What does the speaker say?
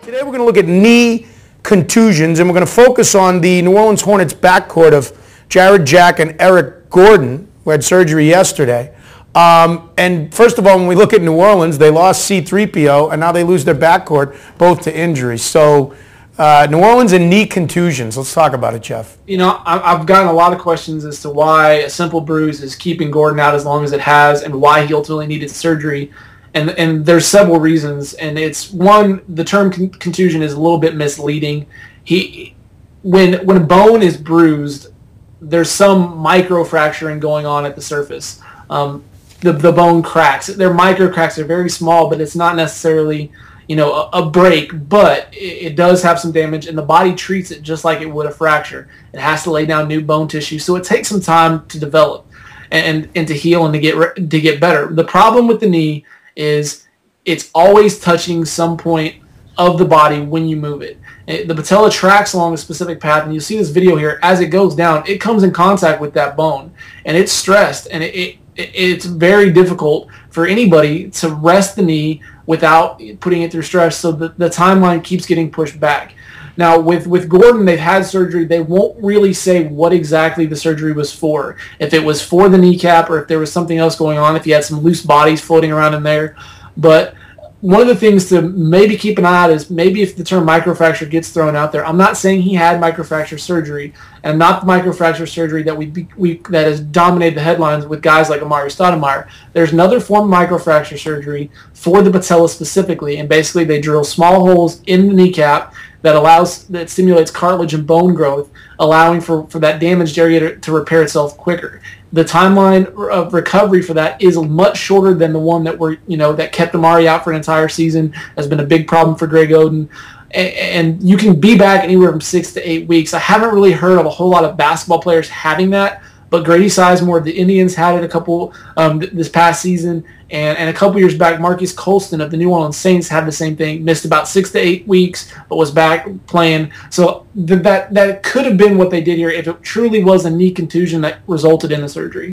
Today we're going to look at knee contusions, and we're going to focus on the New Orleans Hornets backcourt of Jared Jack and Eric Gordon, who had surgery yesterday. And first of all, when we look at New Orleans, they lost C-3PO, and now they lose their backcourt, both to injuries. So New Orleans and knee contusions. Let's talk about it, Jeff. You know, I've gotten a lot of questions as to why a simple bruise is keeping Gordon out as long as it has and why he ultimately needed surgery. And there's several reasons. And it's one, the term contusion is a little bit misleading. When a bone is bruised, there's some microfracturing going on at the surface. The bone cracks. They're micro cracks. They're very small, but it's not necessarily, you know, a break, but it does have some damage, and the body treats it just like it would a fracture. It has to lay down new bone tissue, so it takes some time to develop and to heal and to get better. The problem with the knee is it's always touching some point of the body when you move it. The patella tracks along a specific path, and you see this video here. As it goes down, it comes in contact with that bone, and it's stressed, and it's very difficult for anybody to rest the knee without putting it through stress, so the timeline keeps getting pushed back. Now, with Gordon, they've had surgery. They won't really say what exactly the surgery was for, if it was for the kneecap or if there was something else going on, if he had some loose bodies floating around in there. But one of the things to maybe keep an eye out is maybe if the term microfracture gets thrown out there. I'm not saying he had microfracture surgery, and not the microfracture surgery that has dominated the headlines with guys like Amari Stoudemire. There's another form of microfracture surgery for the patella specifically, and basically they drill small holes in the kneecap that stimulates cartilage and bone growth, allowing for that damaged area to repair itself quicker. The timeline of recovery for that is much shorter than the one that kept Amari out for an entire season. Has been a big problem for Greg Oden. And you can be back anywhere from 6 to 8 weeks. I haven't really heard of a whole lot of basketball players having that, but Grady Sizemore of the Indians had it a couple this past season, and a couple years back, Marcus Colston of the New Orleans Saints had the same thing. Missed about 6 to 8 weeks, but was back playing. So that could have been what they did here if it truly was a knee contusion that resulted in the surgery.